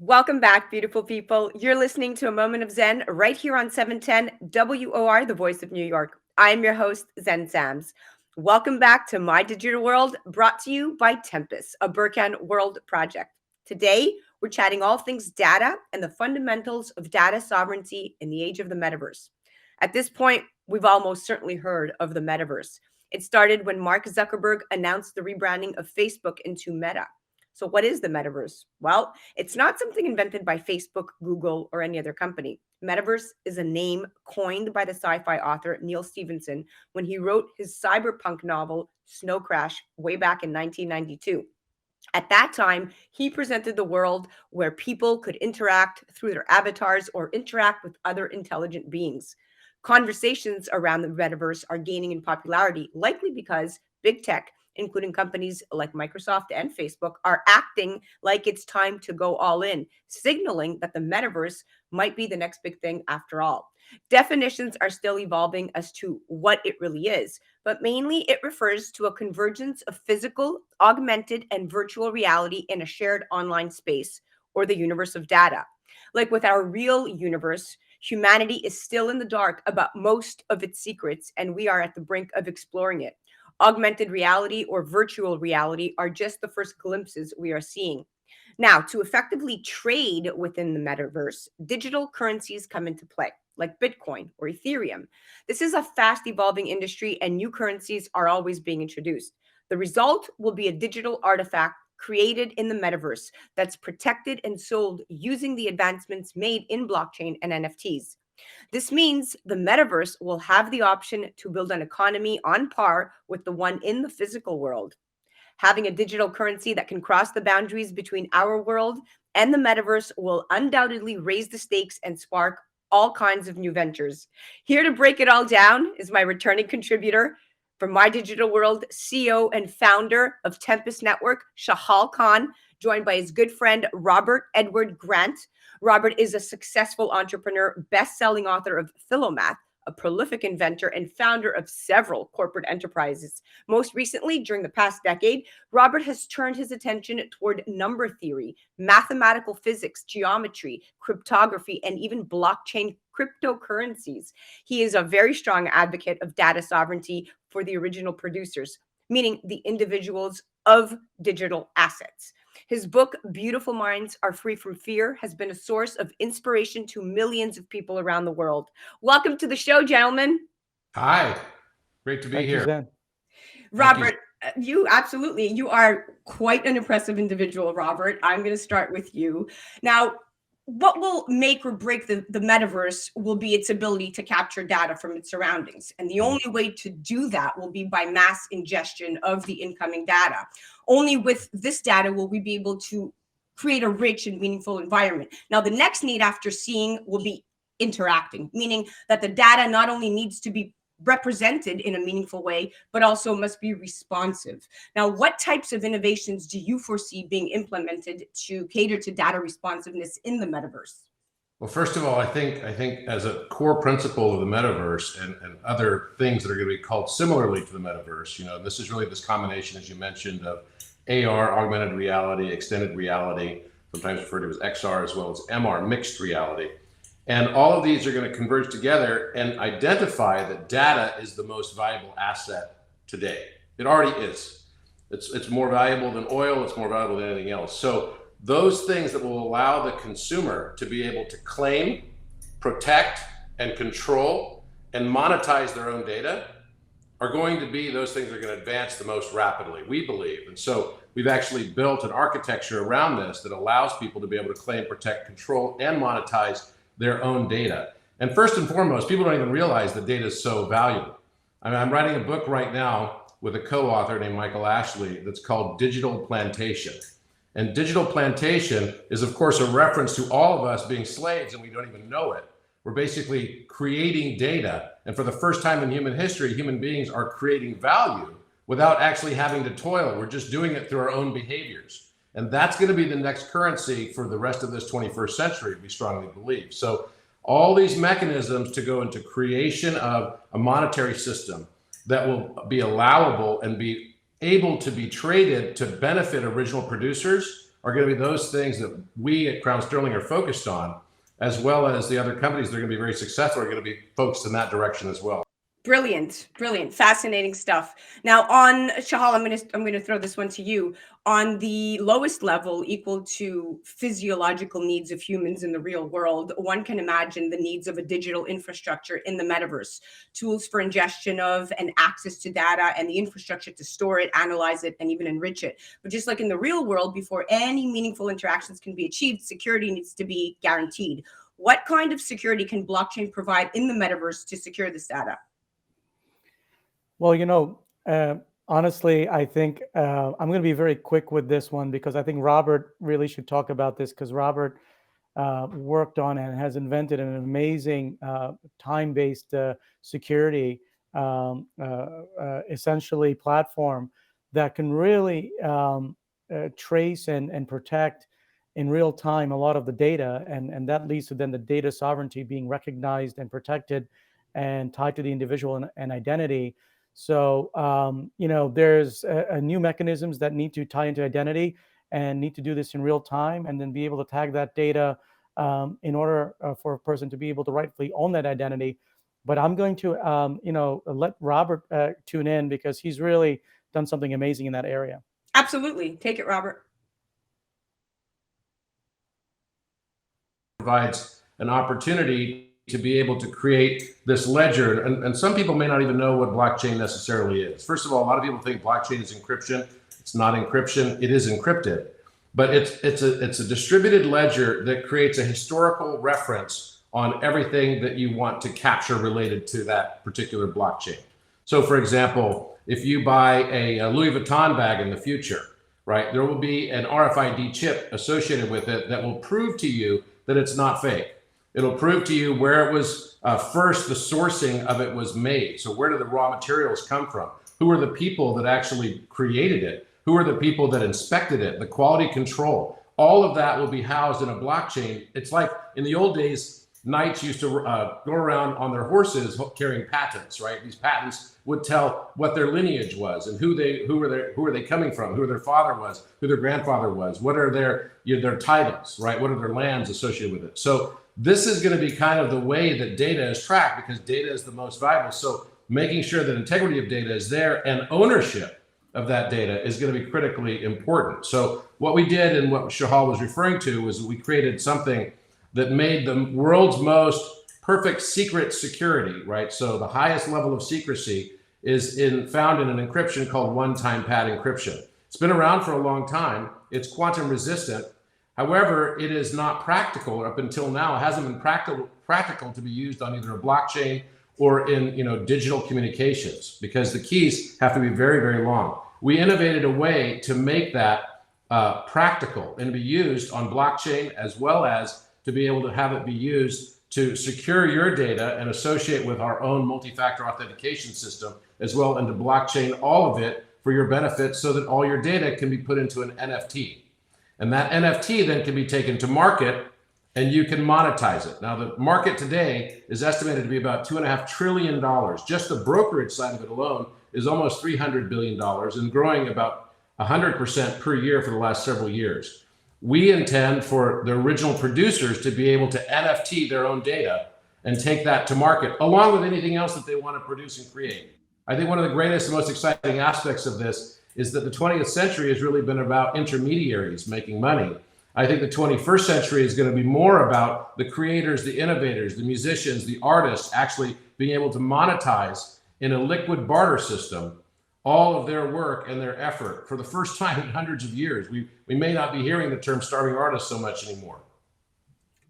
Welcome back, beautiful people. You're listening to A Moment of Zen right here on 710 WOR, the voice of New York. I'm your host, Zen Sams. Welcome back to My Digital World, brought to you by Tempus, a Burkan World project. Today, we're chatting all things data and the fundamentals of data sovereignty in the age of the metaverse. At this point, we've almost certainly heard of the metaverse. It started when Mark Zuckerberg announced the rebranding of Facebook into Meta. So, what is the metaverse? Well, it's not something invented by Facebook, Google, or any other company. Metaverse is a name coined by the sci fi author Neil Stephenson when he wrote his cyberpunk novel Snow Crash way back in 1992. At that time, he presented the world where people could interact through their avatars or interact with other intelligent beings. Conversations around the metaverse are gaining in popularity, likely because big tech, including companies like Microsoft and Facebook, are acting like it's time to go all in, signaling that the metaverse might be the next big thing after all. Definitions are still evolving as to what it really is, but mainly it refers to a convergence of physical, augmented, and virtual reality in a shared online space, or the universe of data. Like with our real universe, humanity is still in the dark about most of its secrets, and we are at the brink of exploring it. Augmented reality or virtual reality are just the first glimpses we are seeing. Now, to effectively trade within the metaverse, digital currencies come into play, like Bitcoin or Ethereum. This is a fast evolving industry, and new currencies are always being introduced. The result will be a digital artifact created in the metaverse that's protected and sold using the advancements made in blockchain and NFTs. This means the metaverse will have the option to build an economy on par with the one in the physical world. Having a digital currency that can cross the boundaries between our world and the metaverse will undoubtedly raise the stakes and spark all kinds of new ventures. Here to break it all down is my returning contributor from My Digital World, CEO and founder of Tempus Network, Shahal Khan, joined by his good friend Robert Edward Grant. Robert is a successful entrepreneur, best-selling author of Philomath, a prolific inventor, and founder of several corporate enterprises. Most recently, during the past decade, Robert has turned his attention toward number theory, mathematical physics, geometry, cryptography, and even blockchain cryptocurrencies. He is a very strong advocate of data sovereignty for the original producers, meaning the individuals of digital assets. His book, Beautiful Minds Are Free from Fear, has been a source of inspiration to millions of people around the world. Welcome to the show, gentlemen. Hi, great to be Thank you, here. Zen. Robert, you absolutely, you are quite an impressive individual, Robert. I'm going to start with you. Now, what will make or break the metaverse will be its ability to capture data from its surroundings. And the only way to do that will be by mass ingestion of the incoming data. Only with this data will we be able to create a rich and meaningful environment. Now, the next need after seeing will be interacting, meaning that the data not only needs to be represented in a meaningful way, but also must be responsive. Now, what types of innovations do you foresee being implemented to cater to data responsiveness in the metaverse? Well, first of all, I think as a core principle of the metaverse and other things that are going to be called similarly to the metaverse, this is really this combination, as you mentioned, of AR, augmented reality, extended reality, sometimes referred to as XR, as well as MR, mixed reality. And all of these are going to converge together and identify that data is the most valuable asset today. It already is. It's more valuable than oil. It's more valuable than anything else. So those things that will allow the consumer to be able to claim, protect, and control and monetize their own data are going to be those things that are going to advance the most rapidly, we believe. And so we've actually built an architecture around this that allows people to be able to claim, protect, control, and monetize their own data. And first and foremost, people don't even realize that data is so valuable. I mean, I'm writing a book right now with a co-author named Michael Ashley that's called Digital Plantation. And digital plantation is, of course, a reference to all of us being slaves and we don't even know it. We're basically creating data. And for the first time in human history, human beings are creating value without actually having to toil. We're just doing it through our own behaviors. And that's going to be the next currency for the rest of this 21st century, we strongly believe. So all these mechanisms to go into creation of a monetary system that will be allowable and be able to be traded to benefit original producers are going to be those things that we at Crown Sterling are focused on, as well as the other companies that are going to be very successful are going to be focused in that direction as well. Brilliant, brilliant, fascinating stuff. Now, on Shahal, I'm gonna throw this one to you. On the lowest level, equal to physiological needs of humans in the real world, one can imagine the needs of a digital infrastructure in the metaverse, tools for ingestion of and access to data, and the infrastructure to store it, analyze it, and even enrich it. But just like in the real world, before any meaningful interactions can be achieved, security needs to be guaranteed. What kind of security can blockchain provide in the metaverse to secure this data? Well, honestly, I think I'm going to be very quick with this one because I think Robert really should talk about this because Robert worked on and has invented an amazing time-based security, essentially platform that can really trace and protect in real time a lot of the data, and that leads to then the data sovereignty being recognized and protected and tied to the individual and identity. So, there's a new mechanisms that need to tie into identity and need to do this in real time and then be able to tag that data in order for a person to be able to rightfully own that identity. But I'm going to, let Robert tune in because he's really done something amazing in that area. Absolutely. Take it, Robert. Provides an opportunity to be able to create this ledger. And some people may not even know what blockchain necessarily is. First of all, a lot of people think blockchain is encryption. It's not encryption. It is encrypted. But it's a distributed ledger that creates a historical reference on everything that you want to capture related to that particular blockchain. So for example, if you buy a Louis Vuitton bag in the future, right, there will be an RFID chip associated with it that will prove to you that it's not fake. It'll prove to you where it was first, the sourcing of it was made. So where do the raw materials come from? Who are the people that actually created it? Who are the people that inspected it? The quality control. All of that will be housed in a blockchain. It's like in the old days, knights used to go around on their horses carrying patents, right? These patents would tell what their lineage was and who are they coming from, who their father was, who their grandfather was, what are their titles, right? What are their lands associated with it? So this is going to be kind of the way that data is tracked because data is the most valuable. So making sure that integrity of data is there and ownership of that data is going to be critically important. So what we did and what Shahal was referring to was we created something that made the world's most perfect secret security, right? So the highest level of secrecy is found in an encryption called one-time pad encryption. It's been around for a long time. It's quantum resistant. However, it is not practical up until now. It hasn't been practical to be used on either a blockchain or in digital communications because the keys have to be very, very long. We innovated a way to make that practical and be used on blockchain as well as to be able to have it be used to secure your data and associate with our own multi-factor authentication system as well into blockchain, all of it for your benefit so that all your data can be put into an NFT. And that NFT then can be taken to market and you can monetize it. Now, the market today is estimated to be about $2.5 trillion. Just the brokerage side of it alone is almost $300 billion and growing about 100% per year for the last several years. We intend for the original producers to be able to NFT their own data and take that to market, along with anything else that they want to produce and create. I think one of the greatest and most exciting aspects of this is that the 20th century has really been about intermediaries making money. I think the 21st century is going to be more about the creators, the innovators, the musicians, the artists actually being able to monetize in a liquid barter system all of their work and their effort for the first time in hundreds of years. We may not be hearing the term starving artist so much anymore.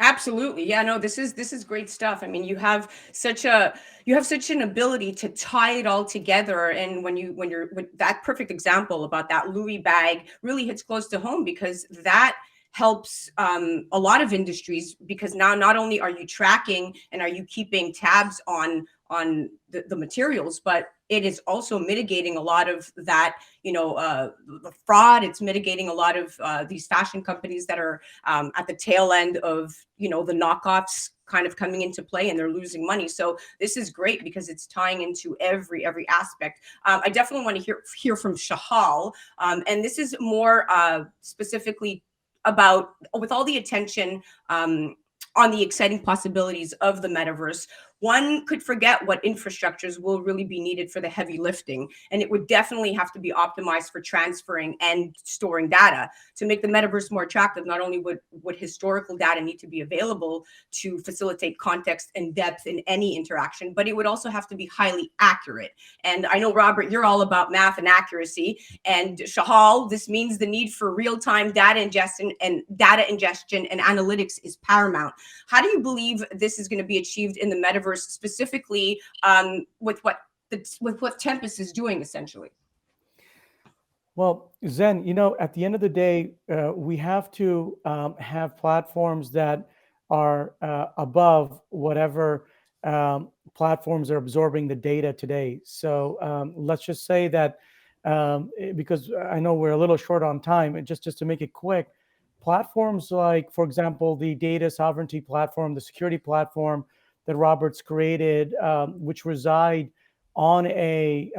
Absolutely. Yeah, no, this is great stuff. I mean, you have such an ability to tie it all together. And when you're with that perfect example about that Louis bag really hits close to home because that helps a lot of industries because now not only are you tracking and are you keeping tabs on the materials, but it is also mitigating a lot of that, the fraud. It's mitigating a lot of these fashion companies that are at the tail end of, the knockoffs kind of coming into play and they're losing money. So this is great because it's tying into every aspect. I definitely want to hear from Shahal. And this is more specifically about, with all the attention on the exciting possibilities of the metaverse, one could forget what infrastructures will really be needed for the heavy lifting. And it would definitely have to be optimized for transferring and storing data. To make the metaverse more attractive, not only would historical data need to be available to facilitate context and depth in any interaction, but it would also have to be highly accurate. And I know, Robert, you're all about math and accuracy. And Shahal, this means the need for real-time data ingestion and analytics is paramount. How do you believe this is going to be achieved in the metaverse, specifically with what Tempus is doing, essentially? Well, Zen, at the end of the day, we have to have platforms that are above whatever platforms are absorbing the data today. So let's just say that, because I know we're a little short on time, and just to make it quick, platforms like, for example, the data sovereignty platform, the security platform that Robert's created, which reside on a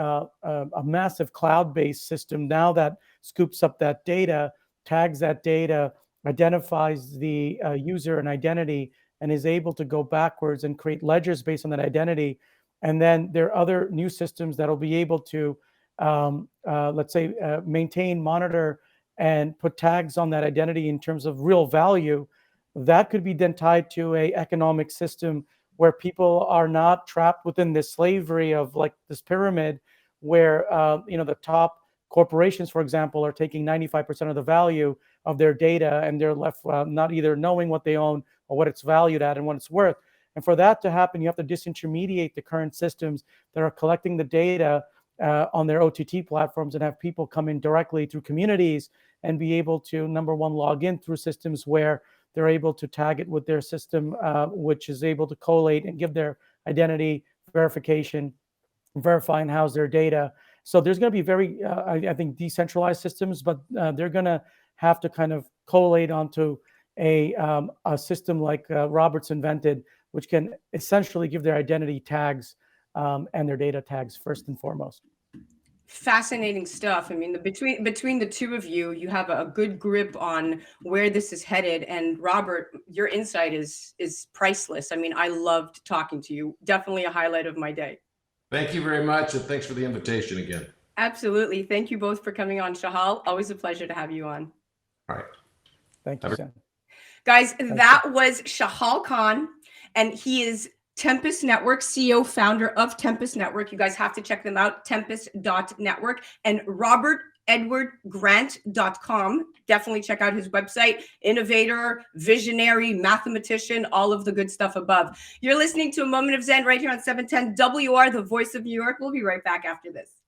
massive cloud-based system now that scoops up that data, tags that data, identifies the user and identity, and is able to go backwards and create ledgers based on that identity. And then there are other new systems that will be able to, let's say, maintain, monitor, and put tags on that identity in terms of real value. That could be then tied to a economic system where people are not trapped within this slavery of like this pyramid where, the top corporations, for example, are taking 95% of the value of their data, and they're left not either knowing what they own or what it's valued at and what it's worth. And for that to happen, you have to disintermediate the current systems that are collecting the data on their OTT platforms and have people come in directly through communities and be able to, number one, log in through systems where they're able to tag it with their system, which is able to collate and give their identity verification, verify and house their data. So there's going to be very, I think, decentralized systems, but they're going to have to kind of collate onto a system like Robert's invented, which can essentially give their identity tags and their data tags first and foremost. Fascinating stuff. I mean, between the two of you, you have a good grip on where this is headed. And Robert, your insight is priceless. I mean, I loved talking to you. Definitely a highlight of my day. Thank you very much, and thanks for the invitation again. Absolutely. Thank you both for coming on, Shahal. Always a pleasure to have you on. All right. Thank you, Sam. Guys, that was Shahal Khan, and he is Tempus Network, CEO, founder of Tempus Network. You guys have to check them out, tempus.network, and robertedwardgrant.com. Definitely check out his website. Innovator, visionary, mathematician, all of the good stuff above. You're listening to A Moment of Zen right here on 710 WR, the voice of New York. We'll be right back after this.